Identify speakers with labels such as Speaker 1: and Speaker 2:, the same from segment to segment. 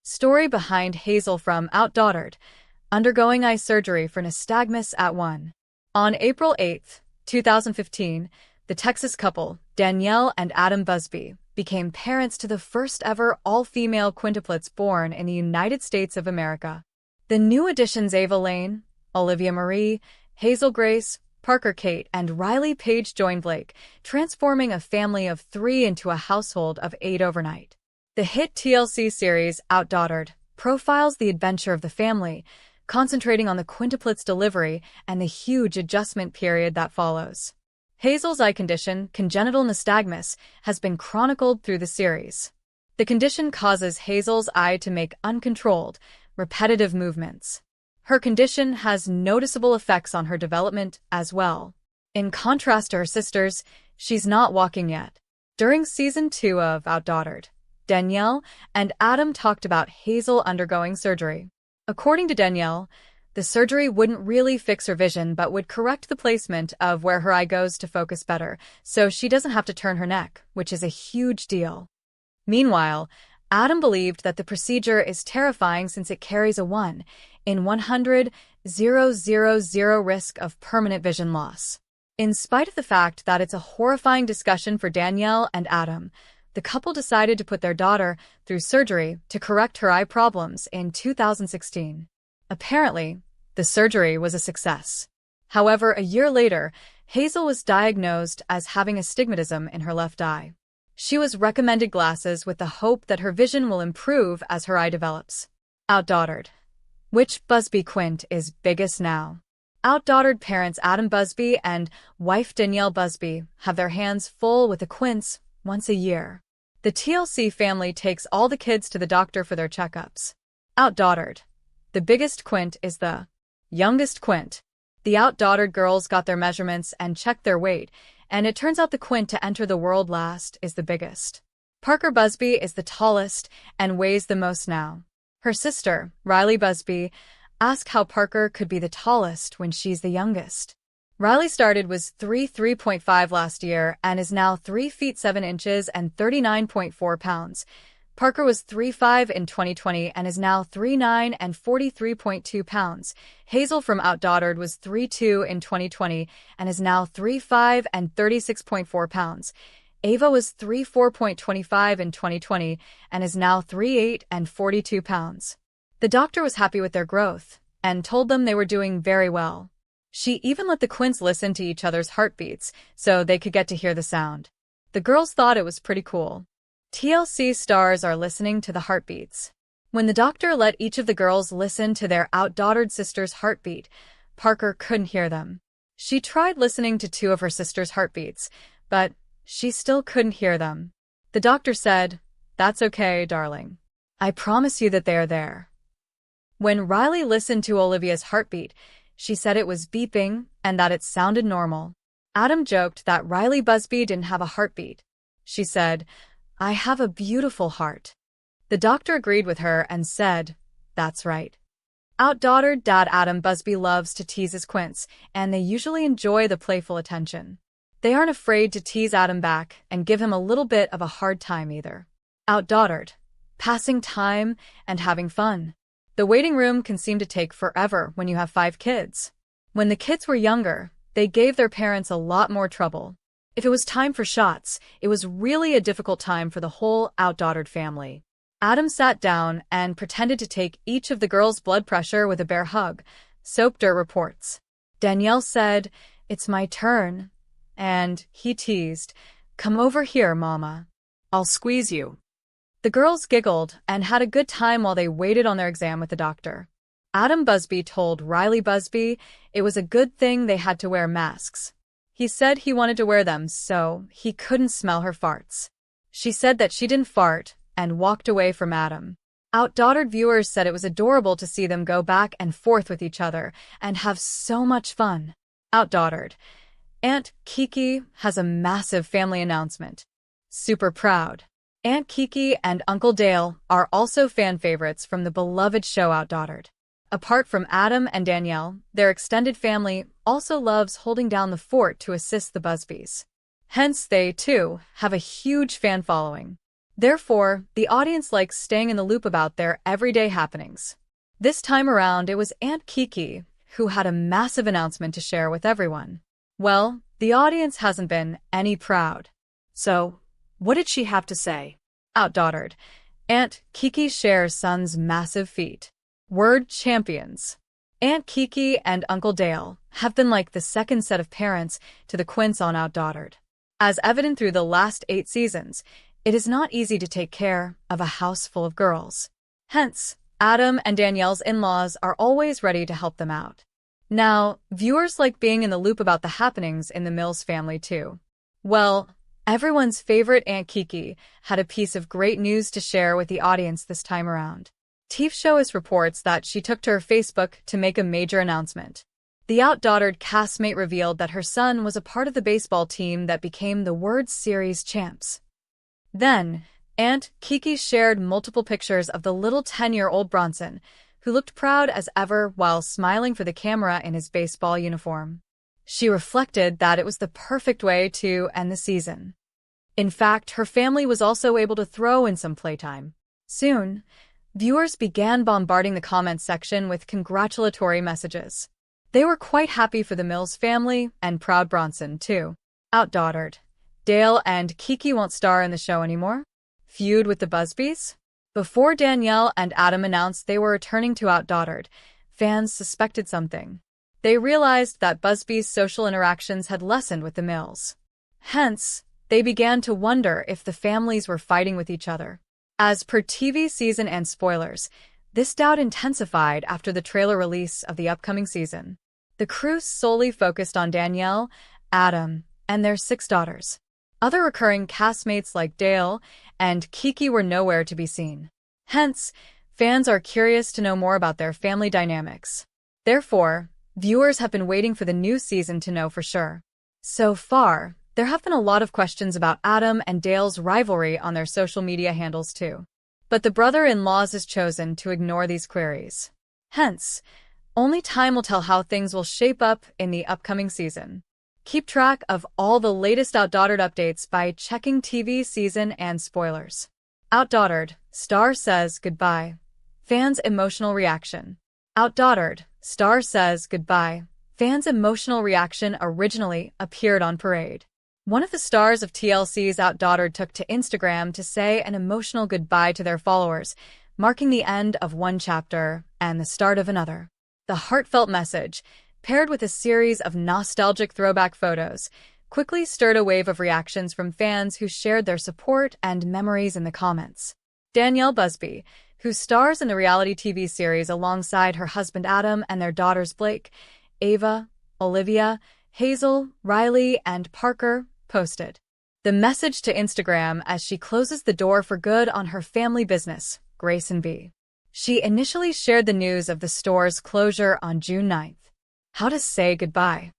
Speaker 1: Story behind Hazel from OutDaughtered, undergoing eye surgery for nystagmus at 1. On April 8, 2015, the Texas couple, Danielle and Adam Busby, became parents to the first-ever all-female quintuplets born in the United States of America. The new additions Ava Lane, Olivia Marie, Hazel Grace, Parker Kate, and Riley Page joined Blake, transforming a family of 3 into a household of 8 overnight. The hit TLC series OutDaughtered profiles the adventure of the family, concentrating on the quintuplets' delivery and the huge adjustment period that follows. Hazel's eye condition, congenital nystagmus, has been chronicled through the series. The condition causes Hazel's eye to make uncontrolled, repetitive movements. Her condition has noticeable effects on her development as well. In contrast to her sisters, she's not walking yet. During Season 2 of OutDaughtered, Danielle and Adam talked about Hazel undergoing surgery. According to Danielle, the surgery wouldn't really fix her vision but would correct the placement of where her eye goes to focus better, so she doesn't have to turn her neck, which is a huge deal. Meanwhile, Adam believed that the procedure is terrifying since it carries a 1 in 100,000 risk of permanent vision loss. In spite of the fact that it's a horrifying discussion for Danielle and Adam, the couple decided to put their daughter through surgery to correct her eye problems in 2016. Apparently, the surgery was a success. However, a year later, Hazel was diagnosed as having astigmatism in her left eye. She was recommended glasses with the hope that her vision will improve as her eye develops. OutDaughtered. Which Busby Quint is biggest now? OutDaughtered parents Adam Busby and wife Danielle Busby have their hands full with the Quints once a year. The TLC family takes all the kids to the doctor for their checkups. OutDaughtered. The biggest Quint is the youngest Quint. The OutDaughtered girls got their measurements and checked their weight, and it turns out the Quint to enter the world last is the biggest. Parker Busby is the tallest and weighs the most now. Her sister, Riley Busby, asked how Parker could be the tallest when she's the youngest. Riley started was 3.5 last year and is now 3 feet 7 inches and 39.4 pounds. Parker was 3'5" in 2020 and is now 3'9" and 43.2 pounds. Hazel from OutDaughtered was 3'2" in 2020 and is now 3'5" and 36.4 pounds. Ava was 3'4.25" in 2020 and is now 3'8" and 42 pounds. The doctor was happy with their growth and told them they were doing very well. She even let the Quints listen to each other's heartbeats so they could get to hear the sound. The girls thought it was pretty cool. TLC stars are listening to the heartbeats. When the doctor let each of the girls listen to their OutDaughtered sister's heartbeat, Parker couldn't hear them. She tried listening to 2 of her sister's heartbeats, but she still couldn't hear them. The doctor said, "That's okay, darling. I promise you that they're there." When Riley listened to Olivia's heartbeat, she said it was beeping and that it sounded normal. Adam joked that Riley Busby didn't have a heartbeat. She said, "I have a beautiful heart." The doctor agreed with her and said, "That's right." OutDaughtered dad Adam Busby loves to tease his Quints, and they usually enjoy the playful attention. They aren't afraid to tease Adam back and give him a little bit of a hard time either. OutDaughtered. Passing time and having fun. The waiting room can seem to take forever when you have 5 kids. When the kids were younger, they gave their parents a lot more trouble. If it was time for shots, it was really a difficult time for the whole OutDaughtered family. Adam sat down and pretended to take each of the girls' blood pressure with a bear hug, Soap Dirt reports. Danielle said, "It's my turn," and he teased, "Come over here, Mama. I'll squeeze you." The girls giggled and had a good time while they waited on their exam with the doctor. Adam Busby told Riley Busby it was a good thing they had to wear masks. He said he wanted to wear them so he couldn't smell her farts. She said that she didn't fart and walked away from Adam. OutDaughtered viewers said it was adorable to see them go back and forth with each other and have so much fun. OutDaughtered. Aunt Kiki has a massive family announcement. Super proud. Aunt Kiki and Uncle Dale are also fan favorites from the beloved show OutDaughtered. Apart from Adam and Danielle, their extended family also loves holding down the fort to assist the Busbys. Hence, they, too, have a huge fan following. Therefore, the audience likes staying in the loop about their everyday happenings. This time around, it was Aunt Kiki who had a massive announcement to share with everyone. Well, the audience hasn't been any proud. So, what did she have to say? OutDaughtered. Aunt Kiki shares son's massive feat. Word champions. Aunt Kiki and Uncle Dale have been like the second set of parents to the Quints on OutDaughtered. As evident through the last 8 seasons, it is not easy to take care of a house full of girls. Hence, Adam and Danielle's in-laws are always ready to help them out. Now, viewers like being in the loop about the happenings in the Mills family too. Well, everyone's favorite Aunt Kiki had a piece of great news to share with the audience this time around. TV Shows reports that she took to her Facebook to make a major announcement. The OutDaughtered castmate revealed that her son was a part of the baseball team that became the World Series champs. Then, Aunt Kiki shared multiple pictures of the little 10-year-old Bronson, who looked proud as ever while smiling for the camera in his baseball uniform. She reflected that it was the perfect way to end the season. In fact, her family was also able to throw in some playtime. Soon, viewers began bombarding the comments section with congratulatory messages. They were quite happy for the Mills family and proud Bronson, too. OutDaughtered. Dale and Kiki won't star in the show anymore? Feud with the Busbys? Before Danielle and Adam announced they were returning to OutDaughtered, fans suspected something. They realized that Busby's social interactions had lessened with the Mills. Hence, they began to wonder if the families were fighting with each other. As per TV season and spoilers, this doubt intensified after the trailer release of the upcoming season. The crew solely focused on Danielle, Adam, and their 6 daughters. Other recurring castmates like Dale and Kiki were nowhere to be seen. Hence, fans are curious to know more about their family dynamics. Therefore, viewers have been waiting for the new season to know for sure. So far, there have been a lot of questions about Adam and Dale's rivalry on their social media handles too. But the brother-in-laws has chosen to ignore these queries. Hence, only time will tell how things will shape up in the upcoming season. Keep track of all the latest OutDaughtered updates by checking TV season and spoilers. OutDaughtered, star says goodbye. Fans' emotional reaction. OutDaughtered, star says goodbye. Fans' emotional reaction originally appeared on Parade. One of the stars of TLC's OutDaughtered took to Instagram to say an emotional goodbye to their followers, marking the end of one chapter and the start of another. The heartfelt message, paired with a series of nostalgic throwback photos, quickly stirred a wave of reactions from fans who shared their support and memories in the comments. Danielle Busby, who stars in the reality TV series alongside her husband Adam and their daughters Blake, Ava, Olivia, Hazel, Riley, and Parker, posted the message to Instagram as she closes the door for good on her family business, Grace & B. She initially shared the news of the store's closure on June 9th. How to say goodbye.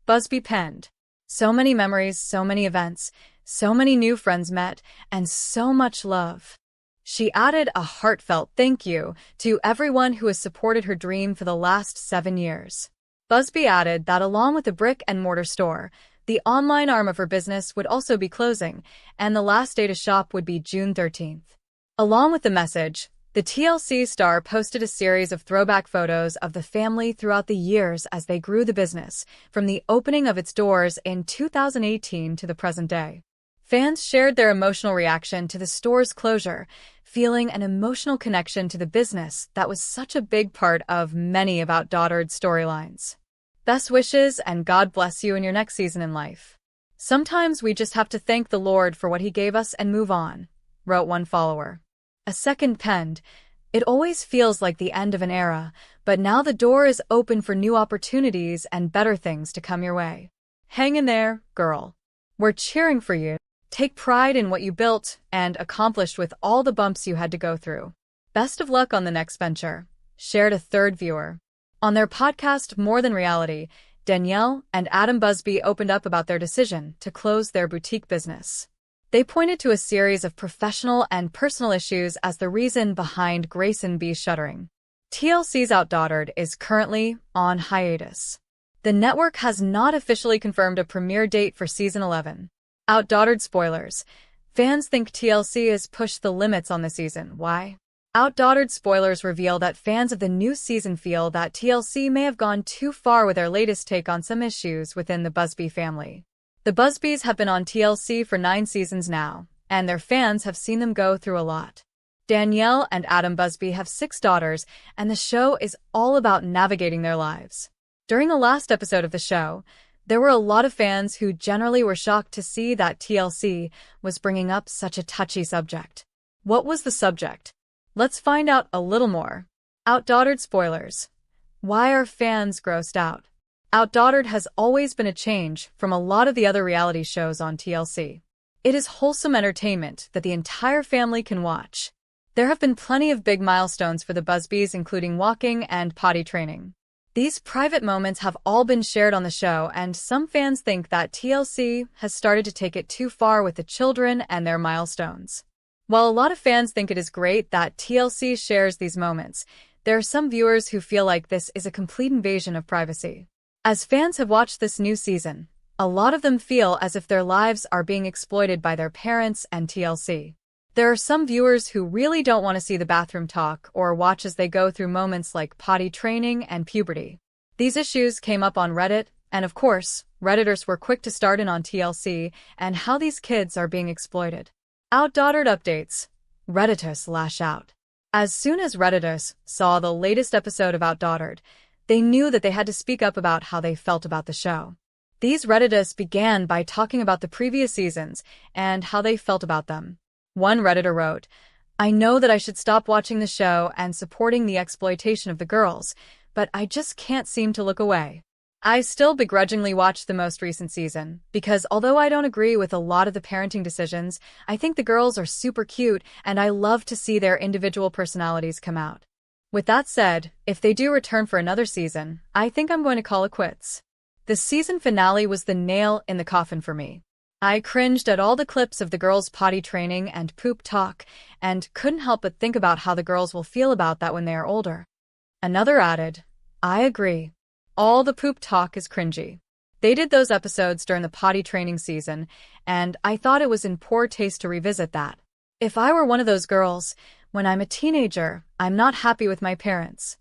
Speaker 1: Busby penned, so many memories, so many events, so many new friends met, and so much love. She added a heartfelt thank you to everyone who has supported her dream for the last 7 years. Busby added that along with the brick-and-mortar store, the online arm of her business would also be closing, and the last day to shop would be June 13th. Along with the message, the TLC star posted a series of throwback photos of the family throughout the years as they grew the business, from the opening of its doors in 2018 to the present day. Fans shared their emotional reaction to the store's closure, feeling an emotional connection to the business that was such a big part of many of OutDaughtered's storylines. Best wishes and God bless you in your next season in life. Sometimes we just have to thank the Lord for what He gave us and move on, wrote one follower. A second penned, it always feels like the end of an era, but now the door is open for new opportunities and better things to come your way. Hang in there, girl. We're cheering for you. Take pride in what you built and accomplished with all the bumps you had to go through. Best of luck on the next venture, shared a third viewer. On their podcast More Than Reality, Danielle and Adam Busby opened up about their decision to close their boutique business. They pointed to a series of professional and personal issues as the reason behind Grace & B's shuttering. TLC's OutDaughtered is currently on hiatus. The network has not officially confirmed a premiere date for Season 11. OutDaughtered spoilers. Fans think TLC has pushed the limits on the season. Why? OutDaughtered spoilers reveal that fans of the new season feel that TLC may have gone too far with their latest take on some issues within the Busby family. The Busbys have been on TLC for 9 seasons now, and their fans have seen them go through a lot. Danielle and Adam Busby have 6 daughters, and the show is all about navigating their lives. During the last episode of the show, there were a lot of fans who generally were shocked to see that TLC was bringing up such a touchy subject. What was the subject? Let's find out a little more. OutDaughtered spoilers. Why are fans grossed out? OutDaughtered has always been a change from a lot of the other reality shows on TLC. It is wholesome entertainment that the entire family can watch. There have been plenty of big milestones for the Busbys, including walking and potty training. These private moments have all been shared on the show, and some fans think that TLC has started to take it too far with the children and their milestones. While a lot of fans think it is great that TLC shares these moments, there are some viewers who feel like this is a complete invasion of privacy. As fans have watched this new season, a lot of them feel as if their lives are being exploited by their parents and TLC. There are some viewers who really don't want to see the bathroom talk or watch as they go through moments like potty training and puberty. These issues came up on Reddit, and of course, Redditors were quick to start in on TLC and how these kids are being exploited. OutDaughtered updates. Redditors lash out. As soon as Redditors saw the latest episode of OutDaughtered, they knew that they had to speak up about how they felt about the show. These Redditors began by talking about the previous seasons and how they felt about them. One Redditor wrote, "I know that I should stop watching the show and supporting the exploitation of the girls, but I just can't seem to look away. I still begrudgingly watch the most recent season, because although I don't agree with a lot of the parenting decisions, I think the girls are super cute and I love to see their individual personalities come out. With that said, if they do return for another season, I think I'm going to call it quits." The season finale was the nail in the coffin for me. I cringed at all the clips of the girls' potty training and poop talk, and couldn't help but think about how the girls will feel about that when they are older. Another added, "I agree. All the poop talk is cringy." They did those episodes during the potty training season, and I thought it was in poor taste to revisit that. If I were one of those girls, when I'm a teenager, I'm not happy with my parents.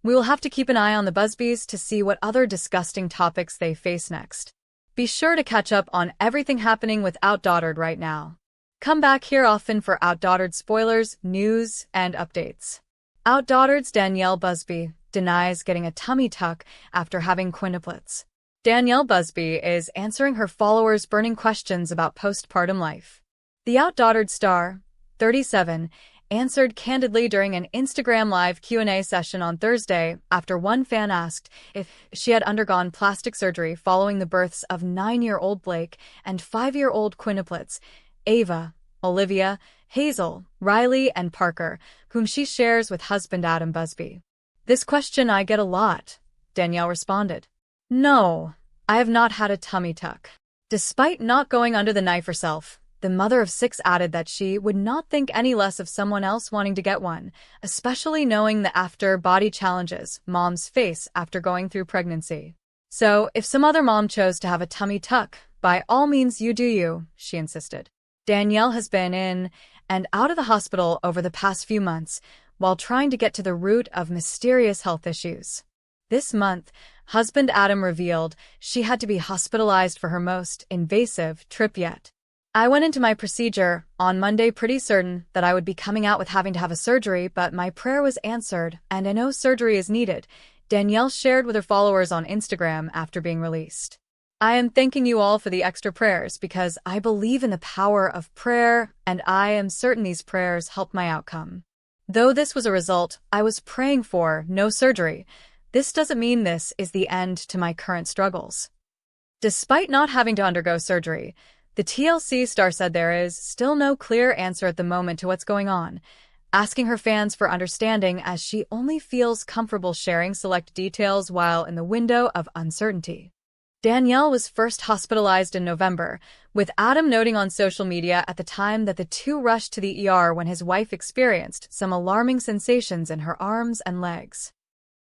Speaker 1: We will have to keep an eye on the Busbys to see what other disgusting topics they face next. Be sure to catch up on everything happening with OutDaughtered right now. Come back here often for OutDaughtered spoilers, news, and updates. OutDaughtered's Danielle Busby denies getting a tummy tuck after having quintuplets. Danielle Busby is answering her followers' burning questions about postpartum life. The OutDaughtered star, 37, answered candidly during an Instagram Live Q&A session on Thursday after one fan asked if she had undergone plastic surgery following the births of 9-year-old Blake and 5-year-old quintuplets, Ava, Olivia, Hazel, Riley, and Parker, whom she shares with husband Adam Busby. "This question I get a lot," Danielle responded. "No, I have not had a tummy tuck." Despite not going under the knife herself, the mother of 6 added that she would not think any less of someone else wanting to get one, especially knowing the after-body challenges moms face after going through pregnancy. "So, if some other mom chose to have a tummy tuck, by all means you do you," she insisted. Danielle has been in and out of the hospital over the past few months while trying to get to the root of mysterious health issues. This month, husband Adam revealed she had to be hospitalized for her most invasive trip yet. "I went into my procedure on Monday pretty certain that I would be coming out with having to have a surgery, but my prayer was answered and I know surgery is needed," Danielle shared with her followers on Instagram after being released. "I am thanking you all for the extra prayers because I believe in the power of prayer and I am certain these prayers helped my outcome. Though this was a result I was praying for, no surgery, this doesn't mean this is the end to my current struggles." Despite not having to undergo surgery, the TLC star said there is still no clear answer at the moment to what's going on, asking her fans for understanding as she only feels comfortable sharing select details while in the window of uncertainty. Danielle was first hospitalized in November, with Adam noting on social media at the time that the two rushed to the ER when his wife experienced some alarming sensations in her arms and legs.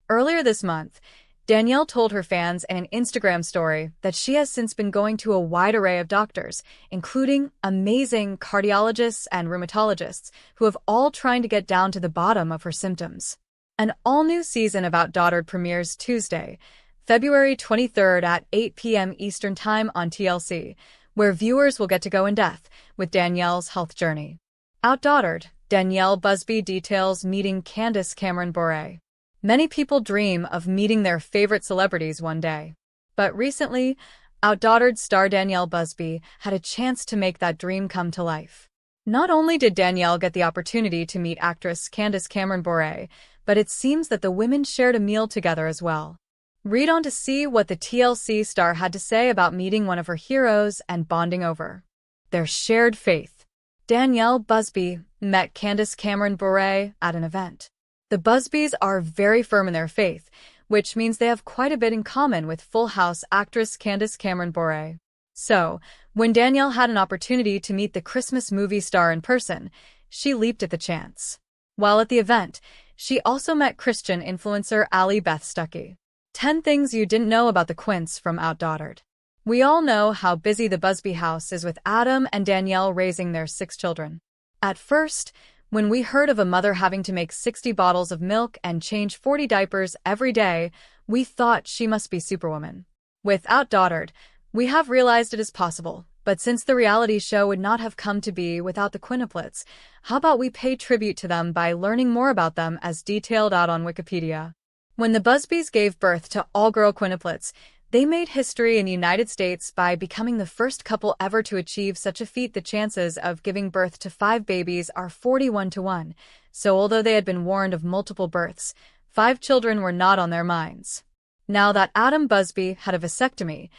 Speaker 1: Earlier this month, Danielle told her fans in an Instagram story that she has since been going to a wide array of doctors, including amazing cardiologists and rheumatologists, who have all trying to get down to the bottom of her symptoms. An all-new season of OutDaughtered premieres Tuesday, February 23rd at 8 p.m. Eastern Time on TLC, where viewers will get to go in depth with Danielle's health journey. OutDaughtered, Danielle Busby details meeting Candace Cameron Bure. Many people dream of meeting their favorite celebrities one day. But recently, OutDaughtered star Danielle Busby had a chance to make that dream come to life. Not only did Danielle get the opportunity to meet actress Candace Cameron Bure, but it seems that the women shared a meal together as well. Read on to see what the TLC star had to say about meeting one of her heroes and bonding over their shared faith. Danielle Busby met Candace Cameron Bure at an event. The Busbys are very firm in their faith, which means they have quite a bit in common with Full House actress Candace Cameron Bure. So, when Danielle had an opportunity to meet the Christmas movie star in person, she leaped at the chance. While at the event, she also met Christian influencer Allie Beth Stuckey. 10 things you didn't know about the Quints from OutDaughtered. We all know how busy the Busby house is with Adam and Danielle raising their 6 children. At first, when we heard of a mother having to make 60 bottles of milk and change 40 diapers every day, we thought she must be Superwoman. With OutDaughtered, we have realized it is possible, but since the reality show would not have come to be without the Quintuplets, how about we pay tribute to them by learning more about them as detailed out on Wikipedia. When the Busbys gave birth to all-girl Quintuplets, they made history in the United States by becoming the first couple ever to achieve such a feat. The chances of giving birth to 5 babies are 41-1, so although they had been warned of multiple births, 5 children were not on their minds. Now that Adam Busby had a vasectomy,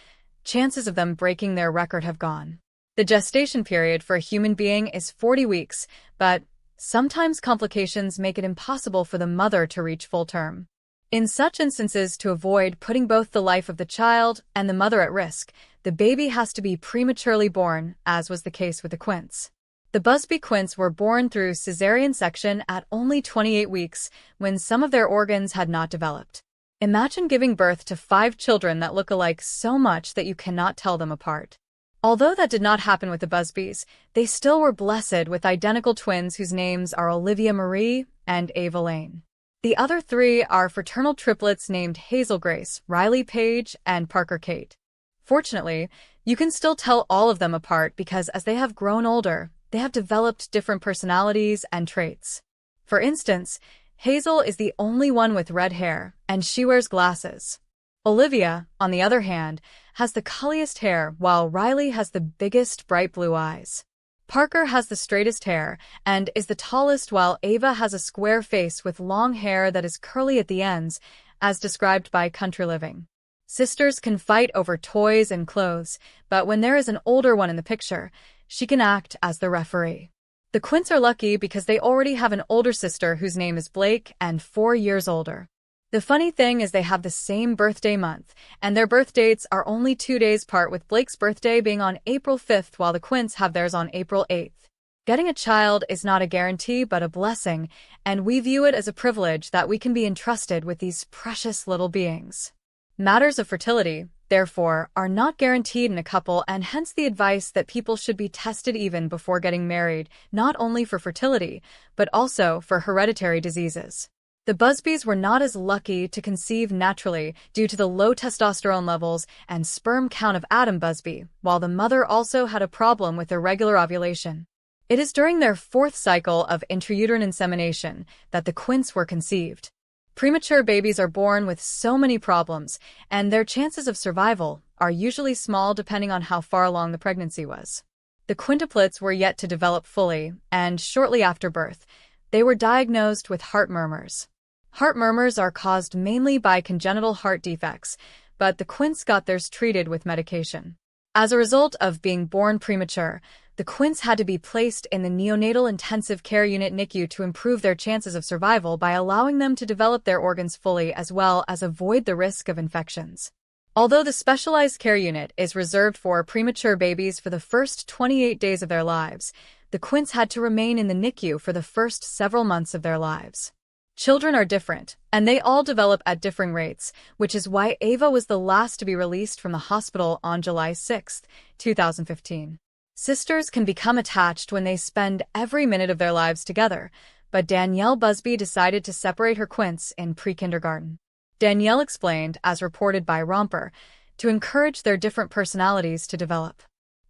Speaker 1: chances of them breaking their record have gone. The gestation period for a human being is 40 weeks, but sometimes complications make it impossible for the mother to reach full term. In such instances, to avoid putting both the life of the child and the mother at risk, the baby has to be prematurely born, as was the case with the Quints. The Busby Quints were born through cesarean section at only 28 weeks, when some of their organs had not developed. Imagine giving birth to 5 children that look alike so much that you cannot tell them apart. Although that did not happen with the Busbys, they still were blessed with identical twins whose names are Olivia Marie and Ava Lane. The other 3 are fraternal triplets named Hazel Grace, Riley Paige, and Parker Kate. Fortunately, you can still tell all of them apart because as they have grown older, they have developed different personalities and traits. For instance, Hazel is the only one with red hair, and she wears glasses. Olivia, on the other hand, has the curliest hair, while Riley has the biggest bright blue eyes. Parker has the straightest hair and is the tallest, while Ava has a square face with long hair that is curly at the ends, as described by Country Living. Sisters can fight over toys and clothes, but when there is an older one in the picture, she can act as the referee. The Quints are lucky because they already have an older sister whose name is Blake and 4 years older. The funny thing is they have the same birthday month, and their birth dates are only 2 days apart, with Blake's birthday being on April 5th while the Quints have theirs on April 8th. Getting a child is not a guarantee but a blessing, and we view it as a privilege that we can be entrusted with these precious little beings. Matters of fertility, therefore, are not guaranteed in a couple, and hence the advice that people should be tested even before getting married, not only for fertility, but also for hereditary diseases. The Busbys were not as lucky to conceive naturally due to the low testosterone levels and sperm count of Adam Busby, while the mother also had a problem with irregular ovulation. It is during their 4th cycle of intrauterine insemination that the Quints were conceived. Premature babies are born with so many problems, and their chances of survival are usually small depending on how far along the pregnancy was. The Quintuplets were yet to develop fully, and shortly after birth, they were diagnosed with heart murmurs. Heart murmurs are caused mainly by congenital heart defects, but the Quints got theirs treated with medication. As a result of being born premature, the Quints had to be placed in the neonatal intensive care unit NICU to improve their chances of survival by allowing them to develop their organs fully as well as avoid the risk of infections. Although the specialized care unit is reserved for premature babies for the first 28 days of their lives, the Quints had to remain in the NICU for the first several months of their lives. Children are different, and they all develop at differing rates, which is why Ava was the last to be released from the hospital on July 6, 2015. Sisters can become attached when they spend every minute of their lives together, but Danielle Busby decided to separate her Quints in pre-kindergarten. Danielle explained, as reported by Romper, to encourage their different personalities to develop.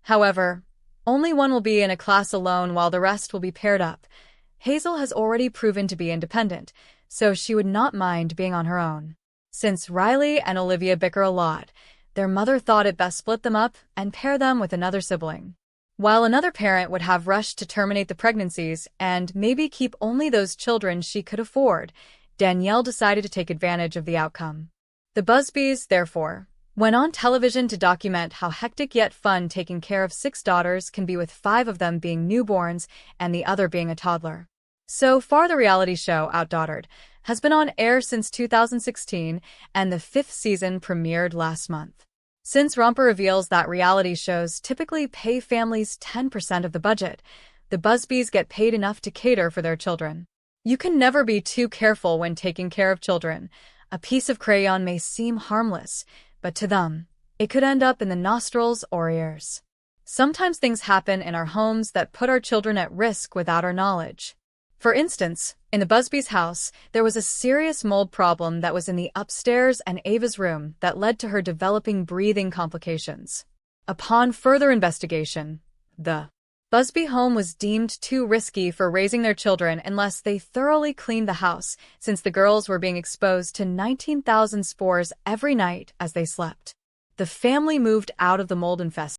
Speaker 1: However, only one will be in a class alone while the rest will be paired up. Hazel has already proven to be independent, so she would not mind being on her own. Since Riley and Olivia bicker a lot, their mother thought it best split them up and pair them with another sibling. While another parent would have rushed to terminate the pregnancies and maybe keep only those children she could afford, Danielle decided to take advantage of the outcome. The Busbys, therefore, went on television to document how hectic yet fun taking care of 6 daughters can be, with 5 of them being newborns and the other being a toddler. So far, the reality show OutDaughtered has been on air since 2016, and the 5th season premiered last month. Since Romper reveals that reality shows typically pay families 10% of the budget, the Busbys get paid enough to cater for their children. You can never be too careful when taking care of children. A piece of crayon may seem harmless, but to them, it could end up in the nostrils or ears. Sometimes things happen in our homes that put our children at risk without our knowledge. For instance, in the Busby's house, there was a serious mold problem that was in the upstairs and Ava's room that led to her developing breathing complications. Upon further investigation, the Busby home was deemed too risky for raising their children unless they thoroughly cleaned the house, since the girls were being exposed to 19,000 spores every night as they slept. The family moved out of the mold infestation